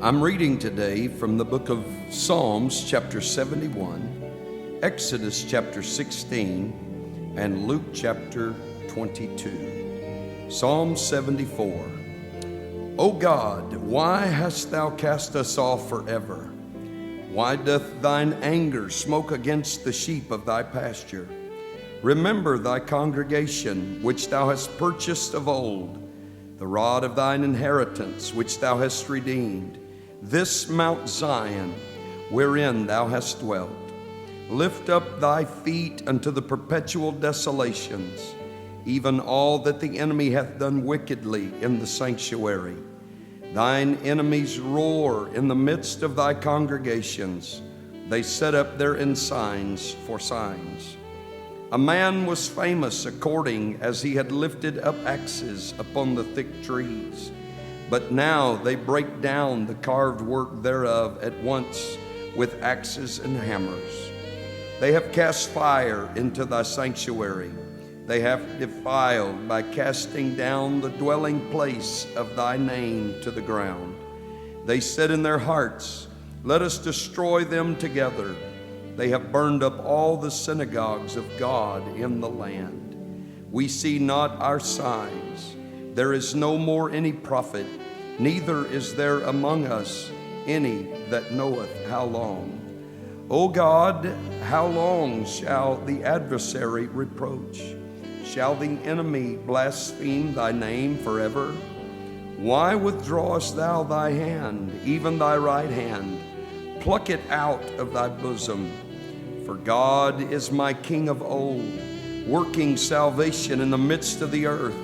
I'm reading today from the book of Psalms, chapter 71, Exodus chapter 16, and Luke chapter 22. Psalm 74. O God, why hast thou cast us off forever? Why doth thine anger smoke against the sheep of thy pasture? Remember thy congregation, which thou hast purchased of old, the rod of thine inheritance, which thou hast redeemed, this Mount Zion, wherein thou hast dwelt. Lift up thy feet unto the perpetual desolations, even all that the enemy hath done wickedly in the sanctuary. Thine enemies roar in the midst of thy congregations. They set up their ensigns for signs. A man was famous according as he had lifted up axes upon the thick trees. But now they break down the carved work thereof at once with axes and hammers. They have cast fire into thy sanctuary. They have defiled by casting down the dwelling place of thy name to the ground. They said in their hearts, let us destroy them together. They have burned up all the synagogues of God in the land. We see not our signs. There is no more any prophet, neither is there among us any that knoweth how long. O God, how long shall the adversary reproach? Shall the enemy blaspheme thy name forever? Why withdrawest thou thy hand, even thy right hand? Pluck it out of thy bosom. For God is my King of old, working salvation in the midst of the earth.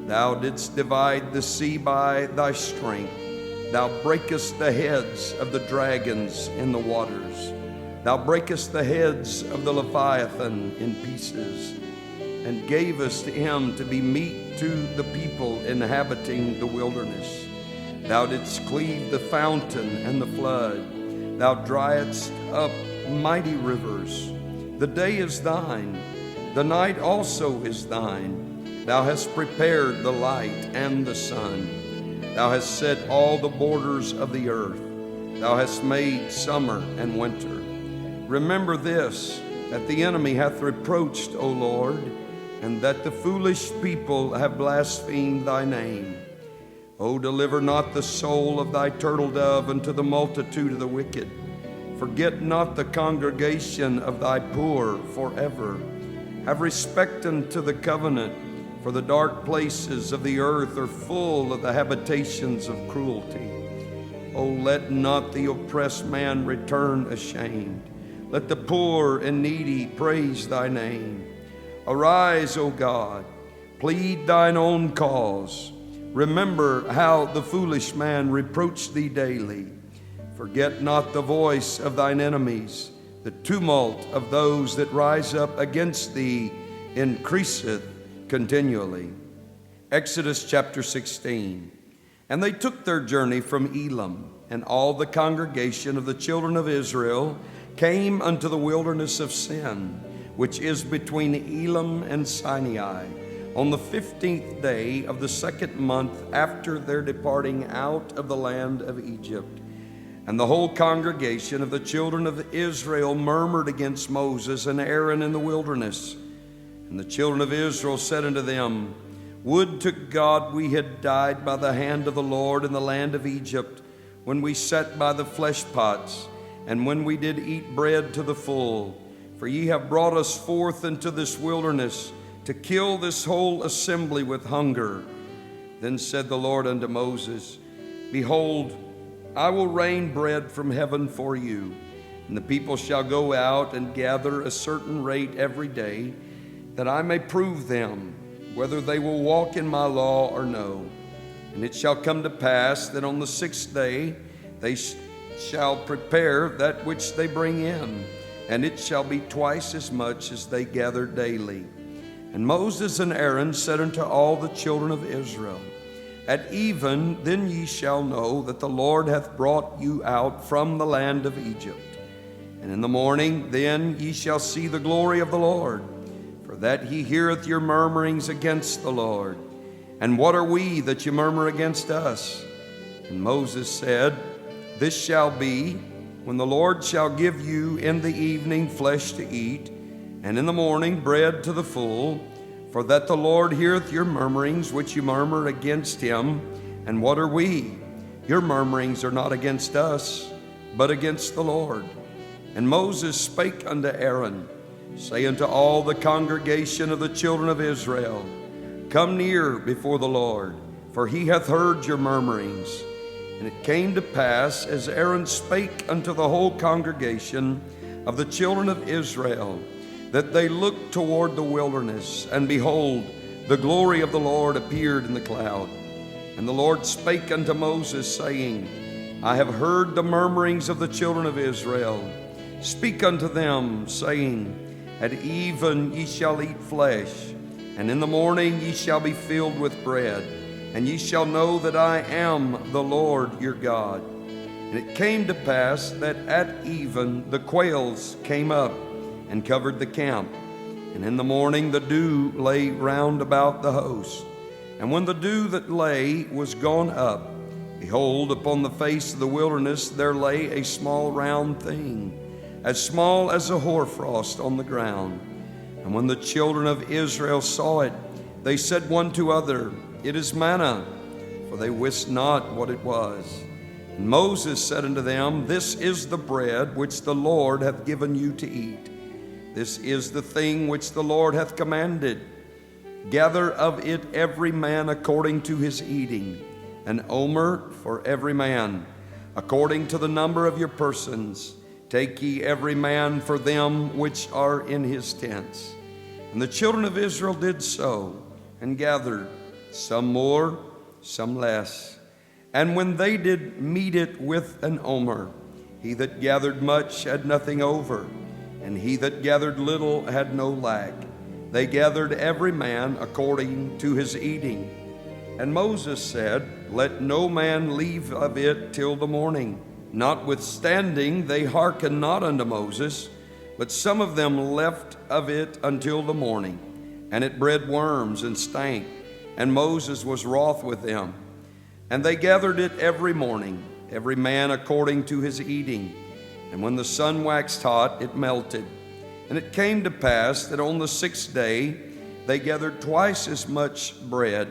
Thou didst divide the sea by thy strength. Thou breakest the heads of the dragons in the waters. Thou breakest the heads of the Leviathan in pieces, and gavest him to be meat to the people inhabiting the wilderness. Thou didst cleave the fountain and the flood. Thou driedst up mighty rivers. The day is thine, the night also is thine. Thou hast prepared the light and the sun. Thou hast set all the borders of the earth. Thou hast made summer and winter. Remember this, that the enemy hath reproached, O Lord, and that the foolish people have blasphemed thy name. O deliver not the soul of thy turtle dove unto the multitude of the wicked. Forget not the congregation of thy poor forever. Have respect unto the covenant, for the dark places of the earth are full of the habitations of cruelty. O let not the oppressed man return ashamed. Let the poor and needy praise thy name. Arise, O God, plead thine own cause. Remember how the foolish man reproached thee daily. Forget not the voice of thine enemies. The tumult of those that rise up against thee increaseth continually. Exodus chapter 16. And they took their journey from Elim, and all the congregation of the children of Israel came unto the wilderness of Sin, which is between Elim and Sinai, on the 15th day of the second month after their departing out of the land of Egypt. And the whole congregation of the children of Israel murmured against Moses and Aaron in the wilderness. And the children of Israel said unto them, Would to God we had died by the hand of the Lord in the land of Egypt, when we sat by the flesh pots, and when we did eat bread to the full. For ye have brought us forth into this wilderness, to kill this whole assembly with hunger. Then said the Lord unto Moses, Behold, I will rain bread from heaven for you, and the people shall go out and gather a certain rate every day, that I may prove them, whether they will walk in my law or no. And it shall come to pass that on the 6th day they shall prepare that which they bring in, and it shall be twice as much as they gather daily. And Moses and Aaron said unto all the children of Israel, At even then ye shall know that the Lord hath brought you out from the land of Egypt. And in the morning then ye shall see the glory of the Lord, for that he heareth your murmurings against the Lord. And what are we that you murmur against us? And Moses said, This shall be, when the Lord shall give you in the evening flesh to eat, and in the morning bread to the full, for that the Lord heareth your murmurings which you murmur against him. And what are we? Your murmurings are not against us, but against the Lord. And Moses spake unto Aaron, saying to all the congregation of the children of Israel, Come near before the Lord, for he hath heard your murmurings. And it came to pass, as Aaron spake unto the whole congregation of the children of Israel, that they looked toward the wilderness, and behold, the glory of the Lord appeared in the cloud. And the Lord spake unto Moses, saying, I have heard the murmurings of the children of Israel. Speak unto them, saying, At even ye shall eat flesh, and in the morning ye shall be filled with bread, and ye shall know that I am the Lord your God. And it came to pass that at even the quails came up and covered the camp. And in the morning the dew lay round about the host. And when the dew that lay was gone up, behold, upon the face of the wilderness there lay a small round thing, as small as a hoarfrost on the ground. And when the children of Israel saw it, they said one to other, It is manna, for they wist not what it was. And Moses said unto them, This is the bread which the Lord hath given you to eat. This is the thing which the Lord hath commanded. Gather of it every man according to his eating, an omer for every man, according to the number of your persons. Take ye every man for them which are in his tents. And the children of Israel did so, and gathered, some more, some less. And when they did meet it with an omer, he that gathered much had nothing over, and he that gathered little had no lack. They gathered every man according to his eating. And Moses said, Let no man leave of it till the morning. Notwithstanding, they hearkened not unto Moses, but some of them left of it until the morning. And it bred worms and stank, and Moses was wroth with them. And they gathered it every morning, every man according to his eating. And when the sun waxed hot, it melted. And it came to pass that on the 6th day they gathered twice as much bread,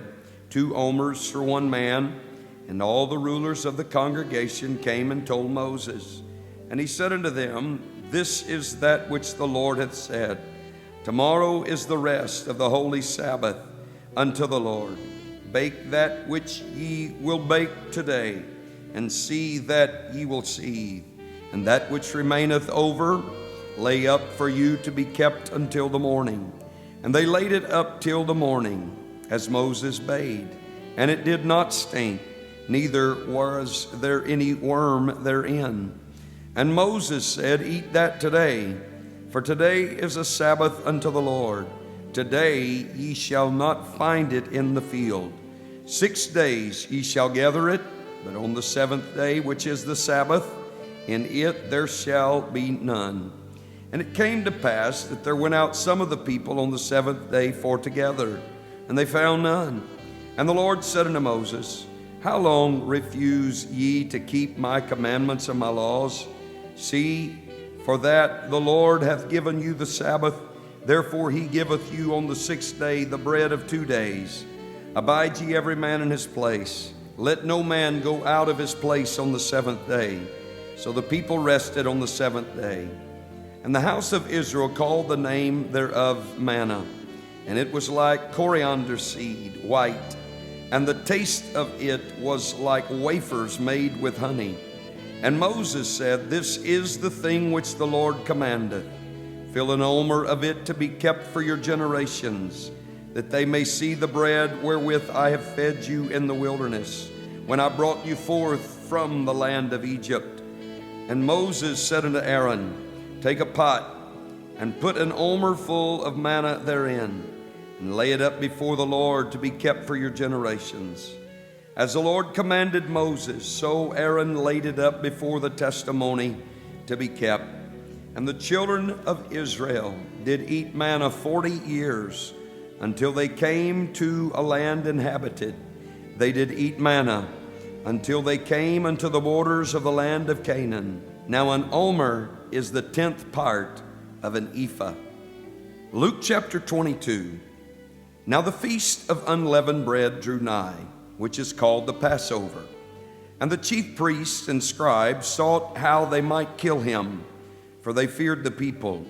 2 omers for one man. And all the rulers of the congregation came and told Moses. And he said unto them, This is that which the Lord hath said. Tomorrow is the rest of the holy Sabbath unto the Lord. Bake that which ye will bake today, and see that ye will seethe. And that which remaineth over, lay up for you to be kept until the morning. And they laid it up till the morning, as Moses bade. And it did not stink, neither was there any worm therein. And Moses said, Eat that today, for today is a Sabbath unto the Lord. Today ye shall not find it in the field. 6 days ye shall gather it, but on the 7th day, which is the Sabbath, in it there shall be none. And it came to pass that there went out some of the people on the 7th day for to gather, and they found none. And the Lord said unto Moses, How long refuse ye to keep my commandments and my laws? See, for that the Lord hath given you the Sabbath, therefore he giveth you on the 6th day the bread of 2 days. Abide ye every man in his place. Let no man go out of his place on the 7th day. So the people rested on the 7th day. And the house of Israel called the name thereof manna, and it was like coriander seed, white, and the taste of it was like wafers made with honey. And Moses said, This is the thing which the Lord commandeth. Fill an omer of it to be kept for your generations, that they may see the bread wherewith I have fed you in the wilderness, when I brought you forth from the land of Egypt. And Moses said unto Aaron, Take a pot, and put an omer full of manna therein, and lay it up before the Lord to be kept for your generations. As the Lord commanded Moses, so Aaron laid it up before the testimony to be kept. And the children of Israel did eat manna 40 years, until they came to a land inhabited. They did eat manna, until they came unto the borders of the land of Canaan. Now an omer is the 10th part of an ephah. Luke chapter 22. Now the feast of unleavened bread drew nigh, which is called the Passover. And the chief priests and scribes sought how they might kill him, for they feared the people.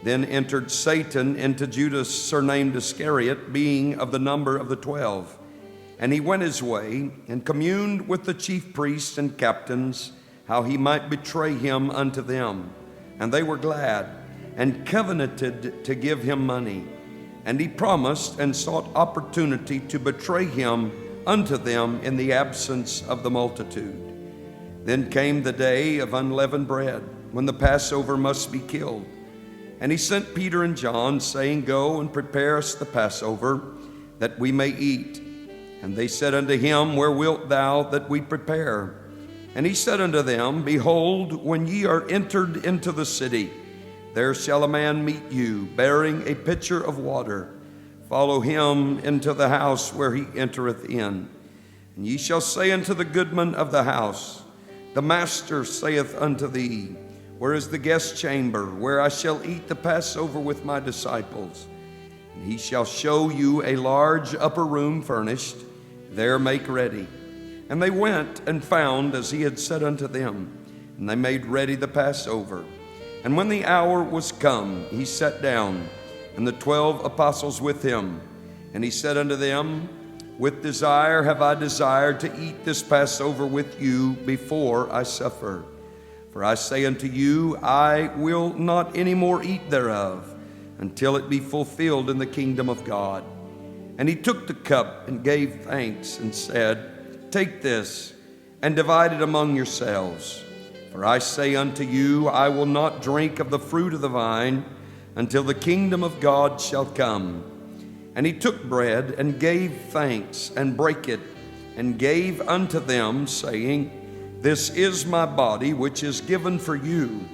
Then entered Satan into Judas, surnamed Iscariot, being of the number of the 12. And he went his way, and communed with the chief priests and captains, how he might betray him unto them. And they were glad, and covenanted to give him money. And he promised and sought opportunity to betray him unto them in the absence of the multitude. Then came the day of unleavened bread, when the Passover must be killed. And he sent Peter and John, saying, Go and prepare us the Passover, that we may eat. And they said unto him, Where wilt thou that we prepare? And he said unto them, Behold, when ye are entered into the city, there shall a man meet you, bearing a pitcher of water. Follow him into the house where he entereth in. And ye shall say unto the goodman of the house, The master saith unto thee, Where is the guest chamber, where I shall eat the Passover with my disciples? And he shall show you a large upper room furnished. There make ready. And they went and found as he had said unto them. And they made ready the Passover. And when the hour was come, he sat down, and the 12 apostles with him. And he said unto them, With desire have I desired to eat this Passover with you before I suffer. For I say unto you, I will not any more eat thereof, until it be fulfilled in the kingdom of God. And he took the cup and gave thanks, and said, Take this, and divide it among yourselves. For I say unto you, I will not drink of the fruit of the vine, until the kingdom of God shall come. And he took bread, and gave thanks, and brake it, and gave unto them, saying, This is my body, which is given for you.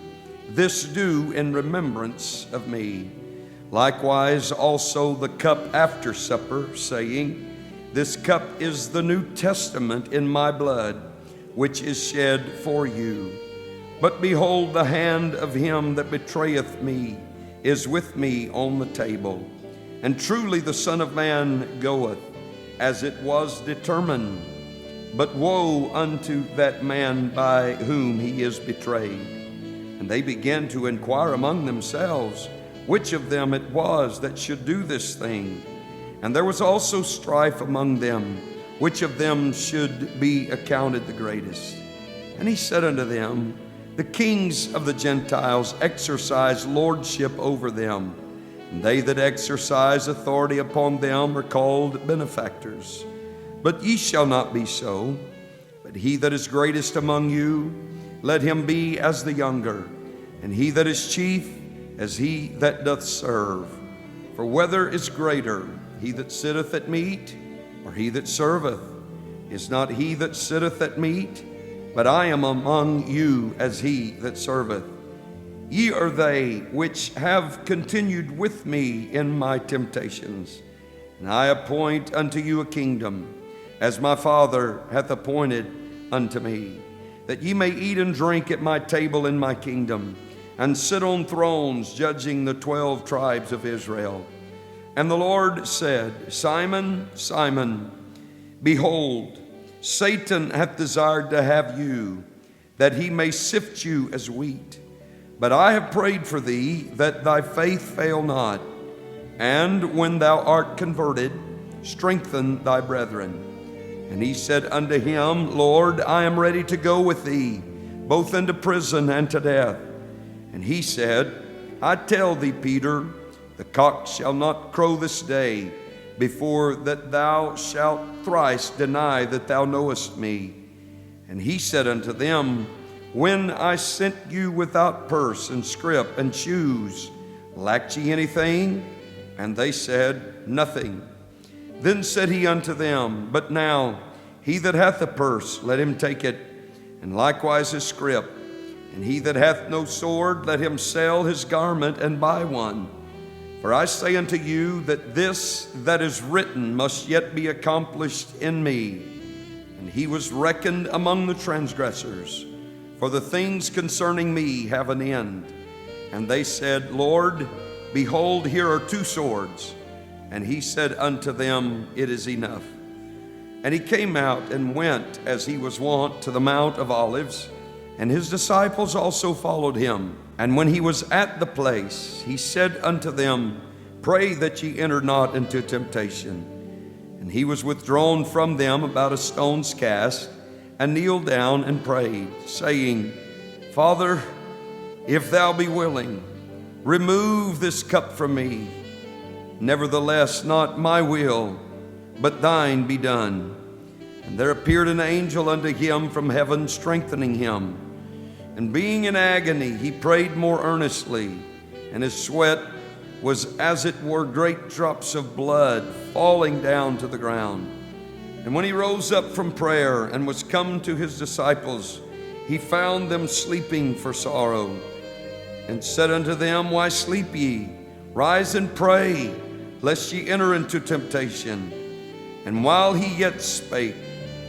This do in remembrance of me. Likewise also the cup after supper, saying, This cup is the New Testament in my blood, which is shed for you. But behold, the hand of him that betrayeth me is with me on the table. And truly the Son of Man goeth, as it was determined. But woe unto that man by whom he is betrayed. And they began to inquire among themselves, which of them it was that should do this thing. And there was also strife among them, which of them should be accounted the greatest. And he said unto them, The kings of the Gentiles exercise lordship over them, and they that exercise authority upon them are called benefactors. But ye shall not be so. But he that is greatest among you, let him be as the younger, and he that is chief as he that doth serve. For whether is greater, he that sitteth at meat, or he that serveth? Is not he that sitteth at meat? But I am among you as he that serveth. Ye are they which have continued with me in my temptations. And I appoint unto you a kingdom, as my Father hath appointed unto me, that ye may eat and drink at my table in my kingdom, and sit on thrones judging the 12 tribes of Israel. And the Lord said, Simon, Simon, behold, Satan hath desired to have you, that he may sift you as wheat. But I have prayed for thee, that thy faith fail not. And when thou art converted, strengthen thy brethren. And he said unto him, Lord, I am ready to go with thee, both into prison and to death. And he said, I tell thee, Peter, the cock shall not crow this day, before that thou shalt thrice deny that thou knowest me. And he said unto them, When I sent you without purse and scrip and shoes, lacked ye anything? And they said, Nothing. Then said he unto them, But now he that hath a purse, let him take it, and likewise his scrip. And he that hath no sword, let him sell his garment and buy one. For I say unto you that this that is written must yet be accomplished in me. and he was reckoned among the transgressors. For the things concerning me have an end. And they said, Lord, behold, here are 2 swords. And he said unto them, It is enough. And he came out and went, as he was wont, to the Mount of Olives, and his disciples also followed him. And when he was at the place, he said unto them, Pray that ye enter not into temptation. And he was withdrawn from them about a stone's cast, and kneeled down and prayed, saying, Father, if thou be willing, remove this cup from me. Nevertheless, not my will, but thine be done. And there appeared an angel unto him from heaven, strengthening him. And being in agony, he prayed more earnestly, and his sweat was as it were great drops of blood falling down to the ground. And when he rose up from prayer and was come to his disciples, he found them sleeping for sorrow, and said unto them, Why sleep ye? Rise and pray, lest ye enter into temptation. And while he yet spake,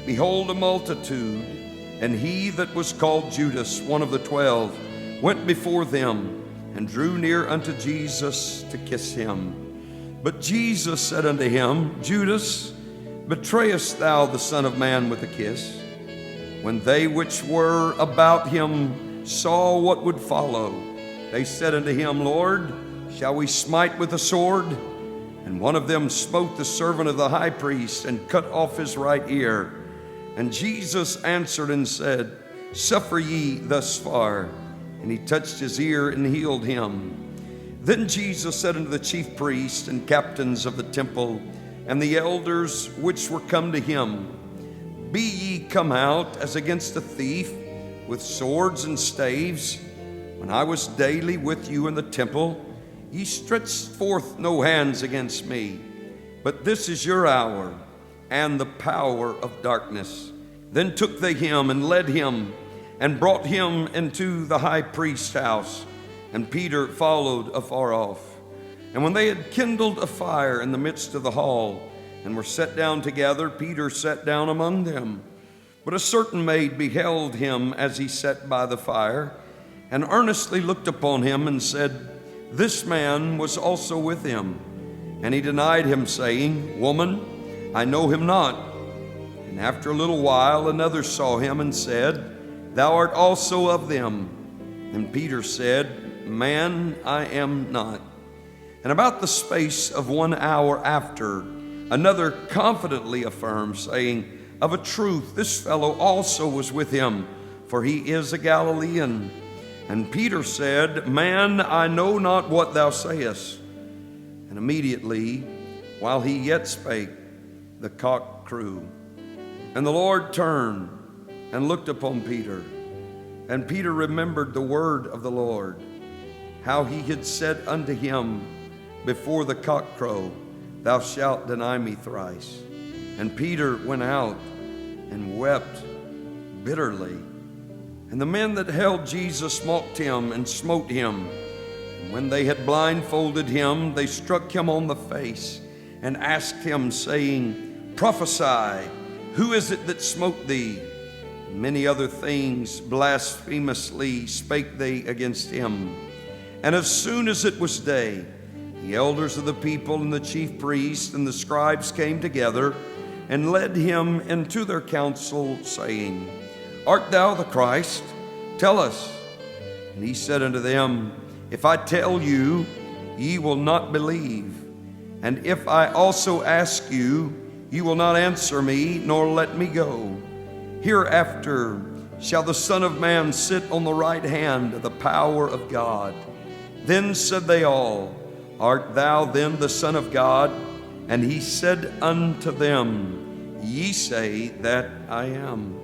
behold, a multitude, and he that was called Judas, one of the 12, went before them, and drew near unto Jesus to kiss him. But Jesus said unto him, Judas, betrayest thou the Son of Man with a kiss? When they which were about him saw what would follow, they said unto him, Lord, shall we smite with the sword? And one of them smote the servant of the high priest, and cut off his right ear. And Jesus answered and said, Suffer ye thus far. And he touched his ear and healed him. Then Jesus said unto the chief priests and captains of the temple, and the elders which were come to him, Be ye come out as against a thief with swords and staves? When I was daily with you in the temple, ye stretched forth no hands against me. But this is your hour and the power of darkness. Then took they him and led him and brought him into the high priest's house. And Peter followed afar off. And when they had kindled a fire in the midst of the hall, and were set down together, Peter sat down among them. But a certain maid beheld him as he sat by the fire, and earnestly looked upon him, and said, This man was also with him. And he denied him, saying, Woman, I know him not. And after a little while another saw him, and said, Thou art also of them. And Peter said, Man, I am not. And about the space of 1 hour after, another confidently affirmed, saying, Of a truth, this fellow also was with him, for he is a Galilean. And Peter said, Man, I know not what thou sayest. And immediately, while he yet spake, the cock crew. And the Lord turned and looked upon Peter. And Peter remembered the word of the Lord, how he had said unto him, Before the cock crow, thou shalt deny me thrice. And Peter went out and wept bitterly. And the men that held Jesus mocked him and smote him. And when they had blindfolded him, they struck him on the face and asked him, saying, Prophesy, who is it that smote thee? And many other things blasphemously spake they against him. And as soon as it was day, the elders of the people and the chief priests and the scribes came together and led him into their council, saying, Art thou the Christ? Tell us. And he said unto them, If I tell you, ye will not believe. And if I also ask you, you will not answer me, nor let me go. Hereafter shall the Son of Man sit on the right hand of the power of God. Then said they all, Art thou then the Son of God? And he said unto them, Ye say that I am.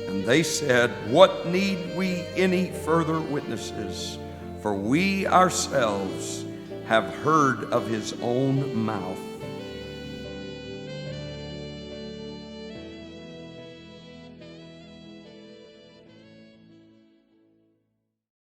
And they said, What need we any further witnesses? For we ourselves have heard of his own mouth.